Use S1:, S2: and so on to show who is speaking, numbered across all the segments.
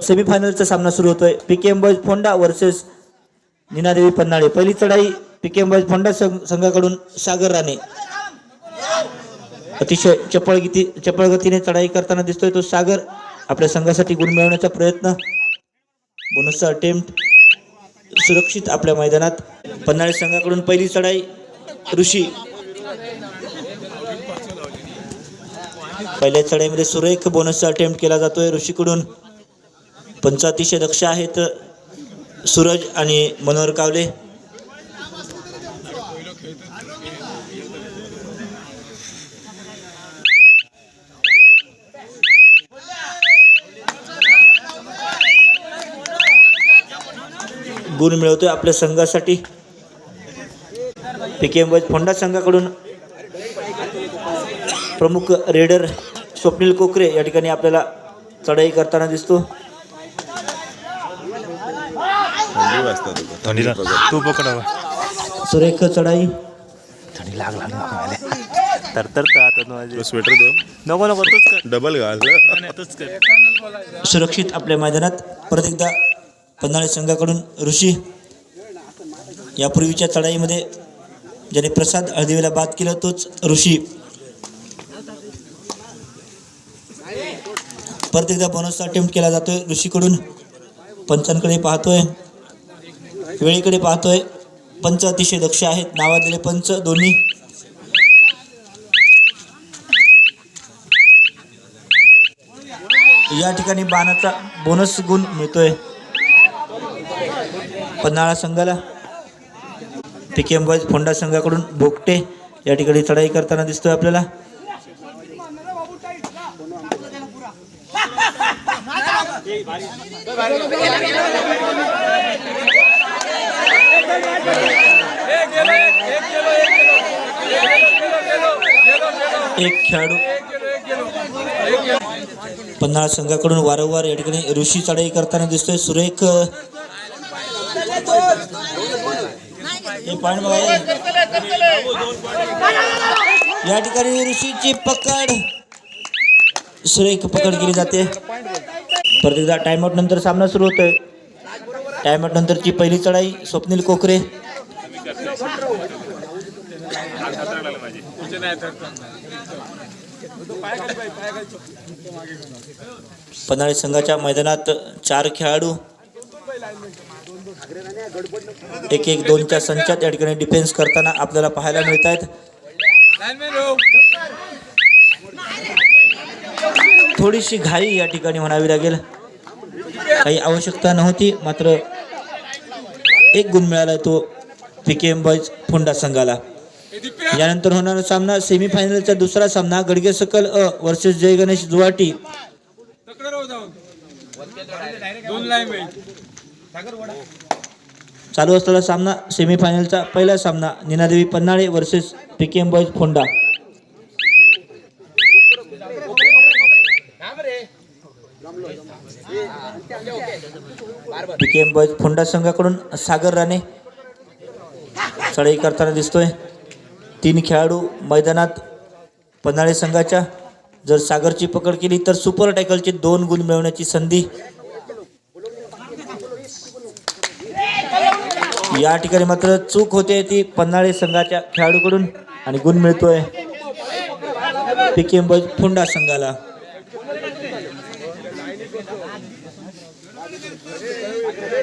S1: सेमीफायनलचा सामना सुरू होतोय. PKM boys Fonda versus Ninadevi Panhale. पहिली चढाई पीकेएम बॉयज फोंडा संघाकडून सागर राणे अतिशय चपळ गतीने चढाई करताना दिसतोय. तो सागर आपल्या संघासाठी गुण मिळवण्याचा प्रयत्न. बोनसचा अटेम्प्ट सुरक्षित आपल्या मैदानात. पन्हाळे संघाकडून पहिली चढाई ऋषी. पहिल्या चढाईमध्ये सुरेख बोनसचा अटेम्प्ट केला जातोय ऋषीकडून. पंच अतिशय दक्ष आहेत सूरज आणि मनोहर कावले. गुण मिळवतोय आपल्या संघासाठी. पीकेएम बॉयज फोंडा संघाकडून प्रमुख रेडर स्वप्नील कोकरे या ठिकाणी आपल्याला चढाई करताना दिसतो.
S2: तू पकडावा
S1: सुरेख चढाई.
S2: थंडी लागला तर स्वेटर देऊ नको नको तूच कर डबल घाल तूच कर.
S1: सुरक्षित आपल्या मैदानात परत एकदा पन्हाळे संघाकडून ऋषी. यापूर्वीच्या चढाईमध्ये ज्याने प्रसाद हळदिवेला बाद केलं तोच ऋषी. परत एकदा बोनसचा अटेम्प्ट केला जातोय ऋषीकडून. पंचांकडे पाहतोय, वेळेकडे पाहतोय. पंच अतिशय दक्ष आहेत, नावाजलेले पंच दोन्ही. या ठिकाणी बाणाचा बोनस गुण मिळतोय पन्हाळा संघाला. पीकेएम बॉयज फोंडा संघाकडून बोगटे या ठिकाणी चढाई करताना दिसतोय आपल्याला. एक खेळाडू पन्हाळा संघाकडून वारंवार या ठिकाणी ऋषी चढाई करताना दिसतोय. सुरेख या ठिकाणी ऋषीची पकड, सुरेख पकड केली जाते. परत एकदा टाइमआउट नंतर सामना सुरू होतोय. टाइमआउट नंतरची पहिली चढाई स्वप्नील कोकरे. पन्हाळे संघाच्या मैदानात 4 खेळाडू 1-1-2च्या संचात या ठिकाणी डिफेन्स करताना आपल्याला पाहायला मिळत आहेत. थोडीशी घाई या ठिकाणी म्हणावी लागेल. काही आवश्यकता नव्हती, मात्र एक गुण मिळाला तो पीकेएम बॉयज फोंडा संघाला. यानंतर होणारा सामना सेमीफायनलचा दुसरा सामना गडगे सकल अ वर्सेस जय गणेश जुवाटी. चालू असलेला सामना सेमीफायनलचा पहिला सामना Ninadevi Panhale versus PKM boys Fonda. PKM boys Fonda संघाकडून सागर राणे चढाई करताना दिसतोय. 3 खेळाडू मैदानात पन्हाळे संघाच्या. जर सागरची पकड केली तर सुपर टॅकलचे 2 गुण मिळवण्याची संधी. या ठिकाणी मात्र चूक होते ती पन्हाळे संघाच्या खेळाडूकडून आणि गुण मिळतोय पीकेएम बॉयज फोंडा संघाला.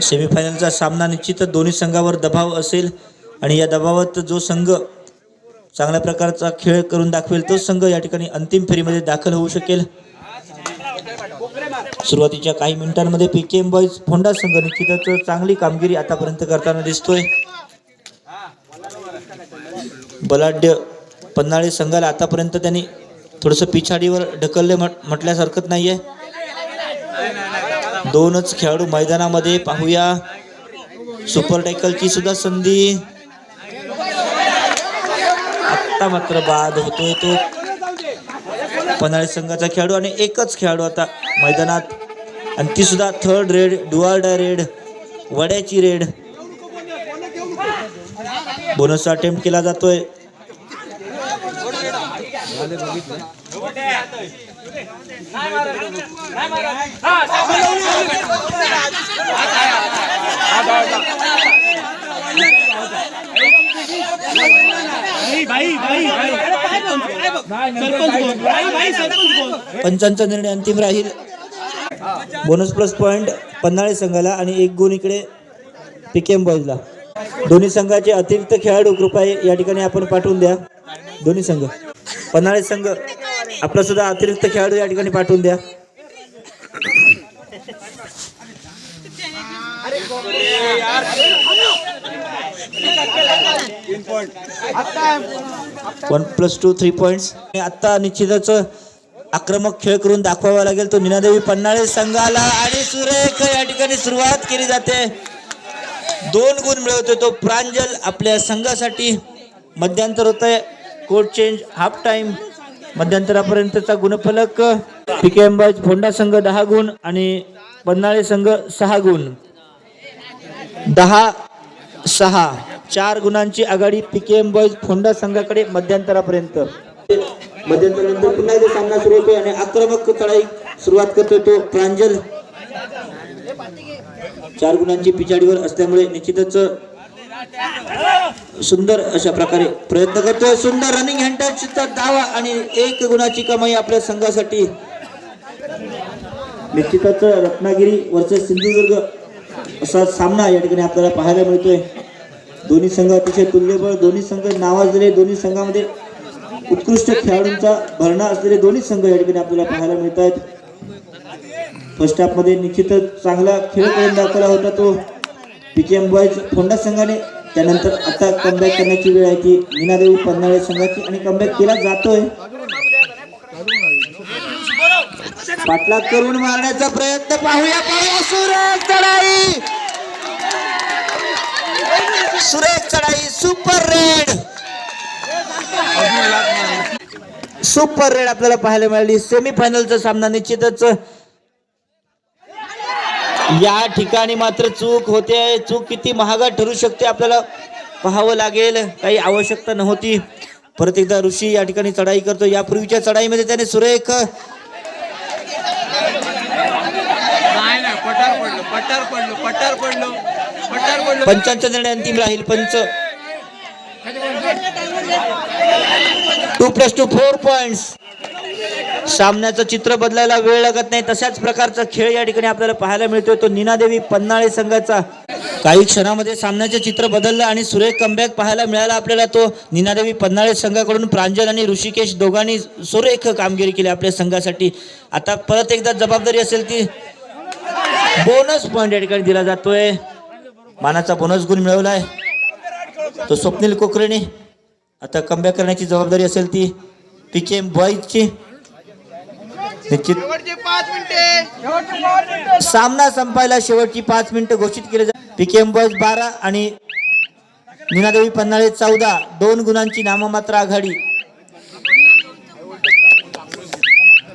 S1: सेमीफायनलचा सामना निश्चित दोन्ही संघावर दबाव असेल आणि या दबावात जो संघ चांगल्या प्रकारचा खेळ करून दाखवेल तो संघ या ठिकाणी अंतिम फेरीमध्ये दाखल होऊ शकेल. सुरुवातीच्या काही मिनिटांमध्ये पीकेएम बॉयज फोंडा संघ निश्चितच चांगली कामगिरी आतापर्यंत करताना दिसतोय. बलाढ्य पन्हाळे संघाला आतापर्यंत त्यांनी थोडंसं पिछाडीवर ढकलले म्हटल्यास हरकत नाहीये. 2च खेळाडू मैदानामध्ये. पाहूया सुपर टॅकलची सुद्धा संधी. आता मात्र बाद होतोय तो पन्हाळे संघाचा खेळाडू आणि एकच खेळाडू आता मैदानात आणि ती सुद्धा 3rd रेड, डुआर्डा रेड, वड्याची रेड. बोनसचा अटेम्प्ट केला जातोय. पंचांचा निर्णय अंतिम राहील. बोनस प्लस पॉइंट पन्हाळे संघाला आणि 1 गुण इकडे पीकेएम बॉयजला. दोन्ही संघाचे अतिरिक्त खेळाडू कृपया या ठिकाणी आपण पाठवून द्या. दोन्ही संघ, पन्हाळे संघ आपला सुद्धा अतिरिक्त खेळाडू या ठिकाणी पाठवून द्या. One plus 2 3 points. आता निश्चितच आक्रमक खेळ करून दाखवावा लागेल तो निनादेवी पन्हाळे संघाला आणि सुरेख या ठिकाणी सुरुवात केली जाते. 2 गुण मिळवतो तो प्रांजल आपल्या संघासाठी. मध्यांतर होत आहे, कोर्ट चेंज, हाफ टाइम. मध्यांतरापर्यंतचा गुणफलक पीकेएम बॉयज फोंडा संघ 10 गुण आणि पन्हाळे संघ 6 गुण. 10-6 4 गुणांची आघाडी पीकेएम बॉयज फोंडा संघाकडे मध्यांतरापर्यंत. मध्यंतरानंतर पुन्हा एकदा सामना सुरू होतोय आणि आक्रमक चढाई सुरुवात करतोय तो प्रांजल. 4 गुणांची पिछाडीवर असल्यामुळे निश्चितच सुंदर अशा प्रकारे प्रयत्न करतोय. सुंदर रनिंग हँडटचचा धावा आणि 1 गुणाची कमाई आपल्या संघासाठी. निश्चितच रत्नागिरी वर्सेस सिंधुदुर्ग असा सामना या ठिकाणी आपल्याला पाहायला मिळतोय. दोन्ही संघ अतिशय तुल्यबळ, दोन्ही संघ नावाजलेले, दोन्ही संघामध्ये उत्कृष्ट खेळाडूंचा भरणा असलेले दोन्ही संघ या ठिकाणी आपल्याला पाहायला मिळत आहेत. फर्स्ट हाफ मध्ये निश्चितच चांगला खेळ करून दाखवला होता तो पीकेएम बॉयज फोंडा संघाने. त्यानंतर आता कमबॅक करण्याची वेळ आहे ती निनादेवी पन्हाळे संघाची आणि कमबॅक केला जातोय. पाठलाग करून मारण्याचा प्रयत्न पाहूया. सुरेख चढाई, सुरेख चढाई, सुपर रेड, सुपर रेड आपल्याला पाहायला मिळाली. सेमीफायनलचा सामना निश्चितच या ठिकाणी मात्र चूक होते. चूक किती महागात ठरू शकते आपल्याला पाहावं लागेल. काही आवश्यकता नव्हती. परत एकदा ऋषी या ठिकाणी चढाई करतो. यापूर्वीच्या चढाईमध्ये त्याने सुरेख पंचांचा निर्णय अंतिम राहील. पंच 2+2 4 पॉइंट्स. सामन्याचं चित्र बदलायला वेळ लागत नाही. तशाच प्रकारचा खेळ या ठिकाणी आपल्याला पाहायला मिळतोय तो निनादेवी पन्हाळे संघाचा. काही क्षणामध्ये सामन्याचे चित्र बदललं आणि सुरेख कमबॅक पाहायला मिळाला आपल्याला तो निनादेवी पन्हाळे संघाकडून. प्रांजल आणि ऋषिकेश दोघांनी सुरेख कामगिरी केली आपल्या संघासाठी. आता परत एकदा जबाबदारी असेल ती बोनस पॉइंट या ठिकाणी दिला जातोय. मानाचा बोनस गुण मिळवलाय तो स्वप्नील कोकरेने. आता कमबॅक करण्याची जबाबदारी असेल ती पीकेएम बॉयजची. निश्चित सामना संपायला शेवटची 5 मिनिटं घोषित केले जाते. पीकेएम बॉयज 12 आणि निनादेवी पन्हाळे 14. 2 गुणांची नाममात्र आघाडी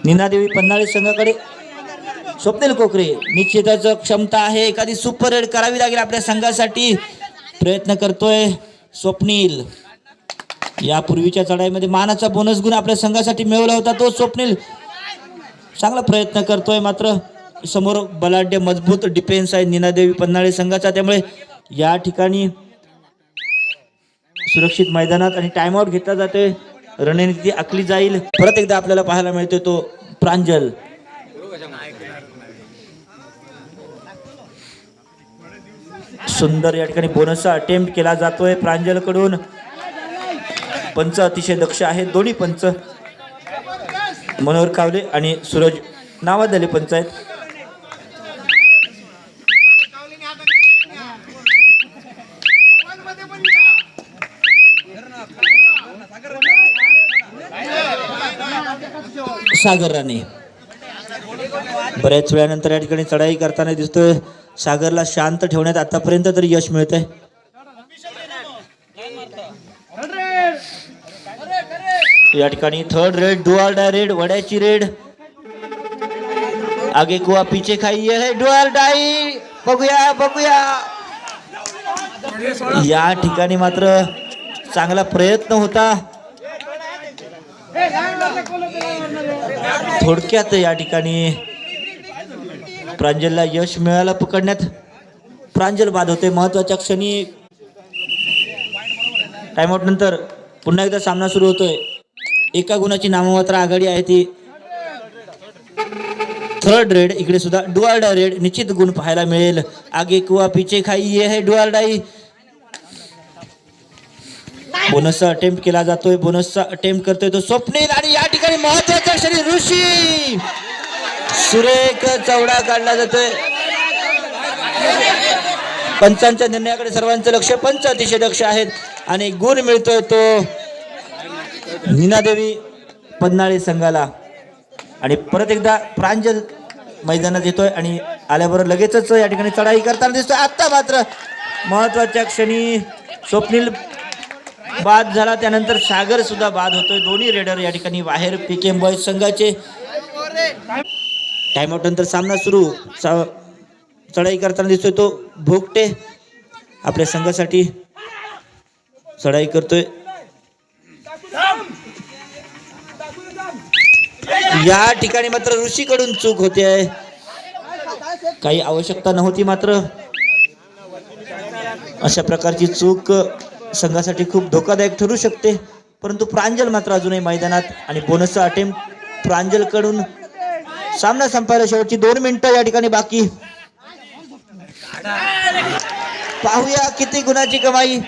S1: निनादेवी पन्हाळे संघाकडे. स्वप्नील कोकरे निश्चितच क्षमता आहे. एखादी सुपर रेड करावी लागेल आपल्या संघासाठी. प्रयत्न करतोय स्वप्नील. यापूर्वीच्या चढाईमध्ये मानाचा बोनस गुण आपल्या संघासाठी मिळवला होता तो स्वप्नील. चांगला प्रयत्न करतोय. मात्र समोर बलाढ्य मजबूत डिफेन्स आहे निनादेवी पन्हाळे संघाचा. त्यामुळे या ठिकाणी सुरक्षित मैदानात आणि टाइमआउट घेतला जातोय. रणनीती आखली जाईल. परत एकदा आपल्याला पाहायला मिळतोय तो प्रांजल. सुंदर या ठिकाणी बोनसचा अटेम्प्ट केला जातोय प्रांजल कडून. पंच अतिशय दक्ष आहेत. दोन्ही पंच मनोहर कावले आणि सूरज नावाजलेले पंच आहेत. सागर राणे बऱ्याच वेळानंतर या ठिकाणी चढाई करताना दिसतोय. सागरला शांत ठेवण्यात आतापर्यंत तरी यश मिळत आहे. या ठिकाणी थर्ड रेड, डुआल डाय रेड, वड्याची रेड. आगे कुआ पीछे खाई है डुआल डाई. बघूया बघूया. या ठिकाणी मात्र चांगला प्रयत्न होता. थोडक्यात या ठिकाणी प्रांजलला यश मिळालं पकडण्यात. प्रांजल बाद होते महत्वाच्या क्षणी. टाइमआउट नंतर पुन्हा एकदा सामना सुरू होतोय. एका गुणाची नाममात्र आघाडी आहे ती थर्ड रेड. इकडे सुद्धा डुआर डाय रेड निश्चित गुण पाहायला मिळेल. आगे कुआ पीछे खाई ये है डुआर डाई. बोनसचा अटेम्प्ट केला जातोय. बोनसचा अटेम्प्ट करतोय तो स्वप्नील आणि या ठिकाणी महत्वाचा क्षणी ऋषी. सुरेख चौडा काढला जातोय. पंचांच्या निर्णयाकडे सर्वांचं लक्ष. पंच अतिशय दक्ष आहेत आणि गुण मिळतोय तो नीनादेवी पन्हाळे संघाला. आणि परत एकदा प्रांजल मैदानात येतोय आणि आल्याबरोबर लगेचच या ठिकाणी चढाई करताना दिसतोय. आता मात्र महत्वाच्या क्षणी स्वप्नील बाद झाला, त्यानंतर सागर सुद्धा बाद होतोय. दोन्ही रेडर या ठिकाणी बाहेर पीकेएम बॉयज संघाचे. टाइमआउट नंतर सामना सुरू. चढाई करताना दिसतोय तो भोगटे आपल्या संघासाठी चढाई करतोय. या ठिकाणी मात्र ऋषीकडून चूक होते आहे. काही आवश्यकता नव्हती, मात्र अशा प्रकारची चूक संघासाठी खूप धोकादायक ठरू शकते. परंतु प्रांजल मात्र अजूनही मैदानात आणि बोनसचा अटेम्प्ट प्रांजल कडून. सामना संपायला शेवटची 2 मिनिटं या ठिकाणी बाकी. पाहूया किती गुणाची कमाई.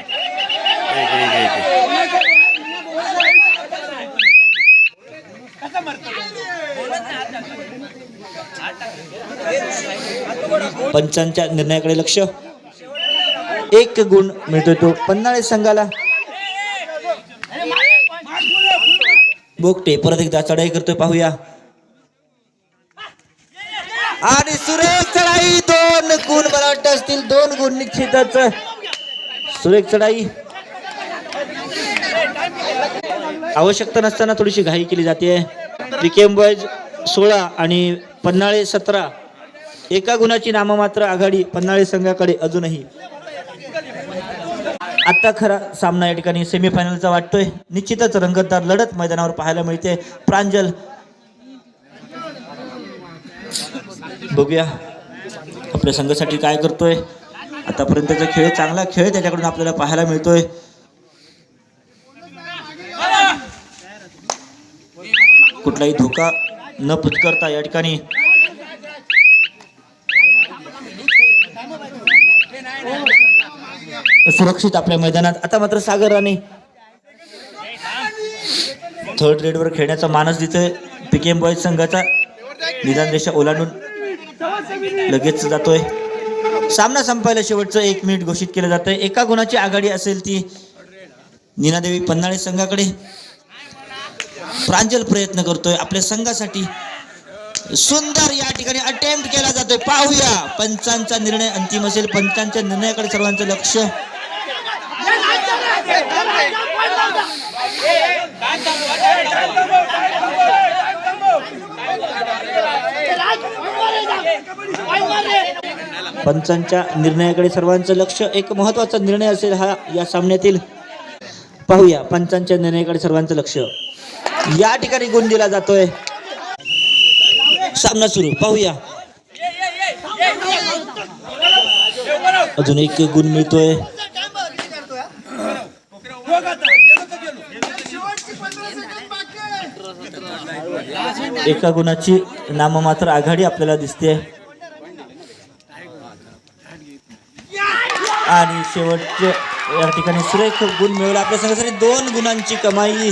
S1: पंचांच्या निर्णयाकडे लक्ष. 1 गुण मिळतोय तो पन्हाळे संघाला. बोगटे परत एकदा चढाई करतोय. पाहूया आणि सुरेख चढाई. 2 गुण मला वाटत असतील. 2 गुण निश्चितच. सुरेख चढाई. आवश्यकता नसताना थोडीशी घाई केली जाते. पीकेएम बॉयज 16 आणि पन्हाळे 17. एका गुणाची नाममात्र आघाडी पन्हाळे संघाकडे अजूनही. आता खरा सामना या ठिकाणी सेमीफायनलचा वाटतोय. निश्चितच रंगतदार लढत मैदानावर पाहायला मिळते. प्रांजल बघूया आपल्या संघासाठी काय करतोय. आतापर्यंतचा खेळ चांगला खेळ त्याच्याकडून आपल्याला पाहायला मिळतोय. कुठलाही धोका न पत्करता या ठिकाणी सुरक्षित आपल्या मैदानात. आता मात्र सागर राणे थर्ड रेडवर खेळण्याचा मानस दिसतोय पीकेएम बॉयज संघाचा. निदान रेषा ओलांडून लगेच जातोय. सामना संपायला शेवटचं 1 मिनिट घोषित केलं जातंय. एका गुणाची आघाडी असेल ती नीनादेवी पन्हाळे संघाकडे. प्रांजल प्रयत्न करतोय आपल्या संघासाठी. सुंदर या ठिकाणी अटेम्प्ट केला जातोय. पाहूया पंचांचा निर्णय अंतिम असेल. पंचांच्या निर्णयाकडे सर्वांचं लक्ष. पंचांच्या निर्णयाकडे सर्वांचं लक्ष. एक महत्वाचा निर्णय असेल हा या सामन्यातील. पाहूया पंचांच्या निर्णयाकडे सर्वांचं लक्ष. या ठिकाणी गुण दिला जातोय. सामना सुरू. पाहूया अजून 1 गुण मिळतोय. एका गुणाची नाममात्र आघाडी आपल्याला दिसते. आणि शेवटचे या ठिकाणी सुरेख गुण मिळवला आपल्या संघासाठी. 2 गुणांची कमाई.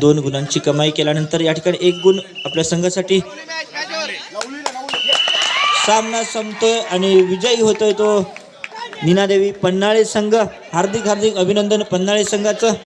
S1: दोन गुणांची कमाई केल्यानंतर या ठिकाणी 1 गुण आपल्या संघासाठी. सामना संपतोय आणि विजयी होतोय तो नीनादेवी पन्हाळे संघ. हार्दिक अभिनंदन पन्हाळे संघाचं.